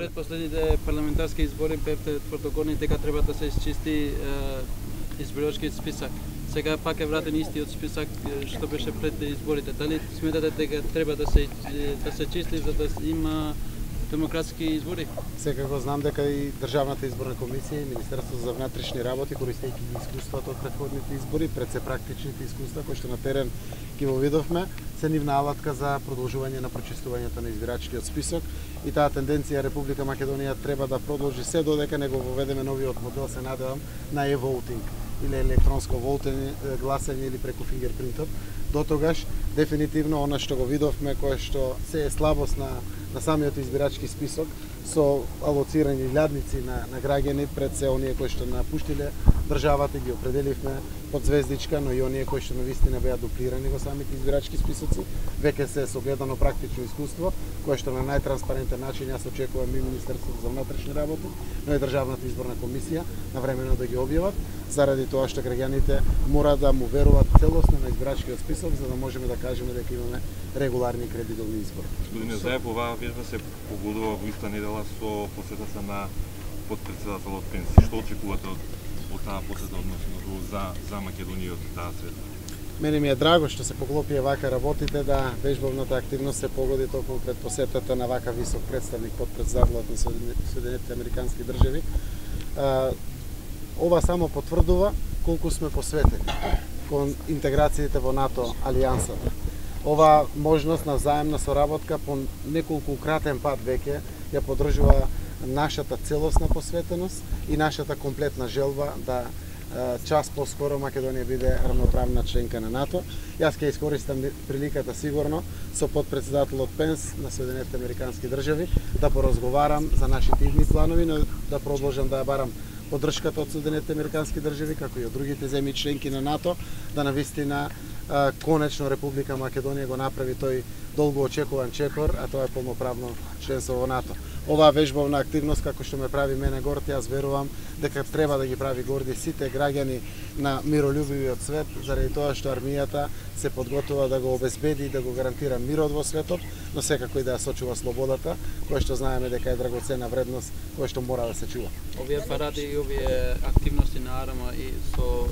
пред последните парламентарски избори бевте тврдогодни дека треба да се изчисти избирачкиот список. Сега пак е вратен истиот список што беше пред изборите. Дали сметате дека треба да се чисти за да има демократски избори? Секако знам дека и Државната изборна комисија и Министерството за внатрешни работи, користејќи ги искуството од претходните избори, пред се практичните искуства кои што на терен ги го видовме, се нивна алатка за продолжување на прочистувањето на избирачкиот список и таа тенденција Република Македонија треба да продолжи се додека не го воведеме новиот модел, се надевам, на e-voting или електронско гласање или преку фингерпринтот. До тогаш дефинитивно она што го видовме кое што се е слабост на самиот избирачки список со алоцирање лјадници на граѓани пред се оние кои што напуштиле државата, ги определивме под звездичка, но и оние кои што навистина беа дуплирани во самите избирачки списоци. Веќе се согледано практично искуство, кое што на најтранспарентен начин јас очекувам и Министерството за внатрешни работи, но и Државната изборна комисија навремено да ги објават, заради тоа што граѓаните мора да му веруваат целосно на избирачкиот список за да можеме да кажеме дека имаме регуларни и кредибилни избори. Господине Заев, оваа вежба се погодува во иста недела со посетата на подпредседателот Пенс. Што очекувате од таа посета, односно за Македонија од таа светла? Мене ми е драго што се поклопија вака работите, да вежбовната активност се погоди токму пред посетата на вака висок представник подпредседателот на Соединетите Американски држави. Ова само потврдува колку сме посветени кон интеграциите во НАТО алијансата. Ова можност на взаемна соработка по неколку кратен пат веќе ја поддржува нашата целосна посветеност и нашата комплетна желба да час поскоро Македонија биде равноправна членка на НАТО. Јас ќе искористам приликата сигурно со подпредседателот Пенс на Соединетите Американски држави да поразговарам за нашите идни планови, но да продолжам да ја барам поддршката од Соединетите Американски држави, како и од другите земји членки на НАТО, да навистина конечно Република Македонија го направи тој долго очекуван чекор, а тоа е полноправно членство во НАТО. Оваа вежбовна активност, како што ме прави мене горд, јас верувам дека треба да ги прави горди сите граѓани на миролюбивиот свет, заради тоа што армијата се подготвува да го обезбеди и да го гарантира мирот во светот, но секако и да ја сочува слободата, која што знаеме дека е драгоценна вредност, која што мора да се чува. Овие паради и овие активности на АРМА и со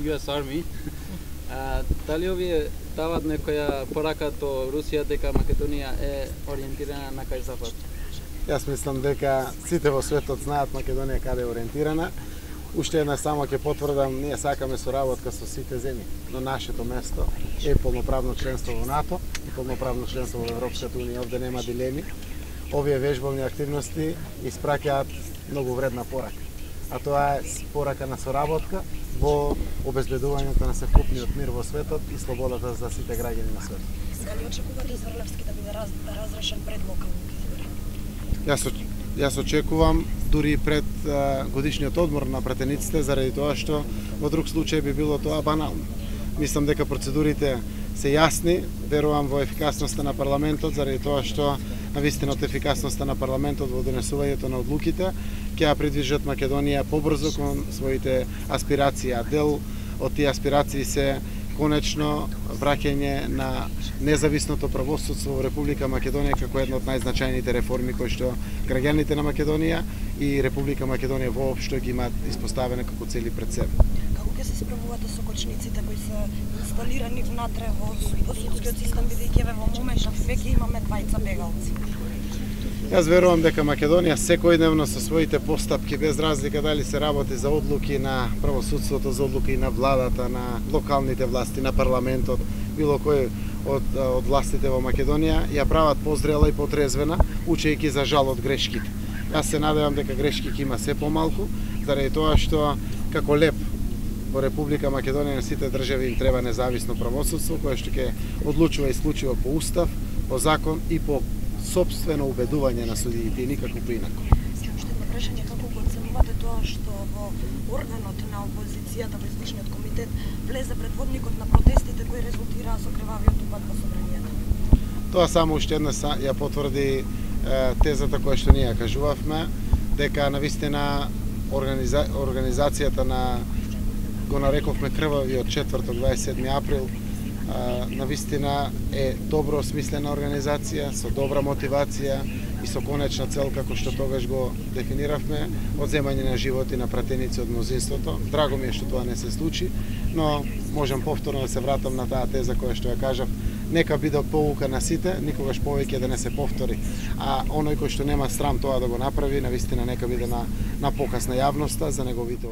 US Army, дали овие дават некоја порака до Русија дека Македонија е ориентирана на кај запад? Јас мислам дека сите во светот знаат Македонија каде е ориентирана. Уште една само ќе потврдам, ние сакаме соработка со сите земји, но нашето место е полноправно членство во НАТО и полноправно членство во Европската унија. Овде нема дилеми. Овие вежбовни активности испраќаат многу вредна порака. А тоа е порака на соработка во обезбедувањето на севкупниот мир во светот и слободата за сите граѓани на светот. Дали очекувате Зврлевски да биде разрешен пред локалните избори? Јас очекувам дури пред годишниот одмор на пратениците, заради тоа што во друг случај би било тоа банално. Мислам дека процедурите се јасни, верувам во ефикасноста на парламентот, заради тоа што навистина од ефикасноста на парламентот во донесувањето на одлуките ќе ја придвижат Македонија побрзо кон своите аспирации. А дел од тие аспирации се конечно враќање на независното правосудство во Република Македонија како една од најзначајните реформи кои што граѓаните на Македонија и Република Македонија воопшто ги имаат испоставени како цели пред себе. Како ќе се справувате со кочниците кои се инсталирани внатре во судскиот систем, бидејќи во моментов веќе имаме двајца бегалци? Јас верувам дека Македонија секојдневно со своите постапки, без разлика дали се работи за одлуки на правосудството, за одлуки на владата, на локалните власти, на парламентот, било кој од властите во Македонија, ја прават позрела и потрезвена, учејќи за жал од грешките. Јас се надевам дека грешки ќе има се помалку, заради тоа што како леп во Република Македонија на сите држави им треба независно правосудство, кое што ќе одлучува исклучиво по устав, по закон и по сопствено убедување на судиите и никако поинако. Уште едно прашање, како го оценувате тоа што во органот на опозицијата во Извршниот комитет влезе предводникот на протестите кои резултираа со крвавиот упад во собранието? Тоа само уште една ја потврди тезата која што ние ја кажувавме, дека навистина организацијата на го нарековме крвавиот четврток 27 април Навистина е добро осмислена организација со добра мотивација и со конечна цел како што тогаш го дефиниравме, одземање на животи на пратеници од мнозинството. Драго ми е што тоа не се случи, но можам повторно да се вратам на таа теза која што ја кажав, нека биде поука на сите, никогаш повеќе да не се повтори. А оној кој што нема срам тоа да го направи, навистина нека биде на показ на јавноста за неговите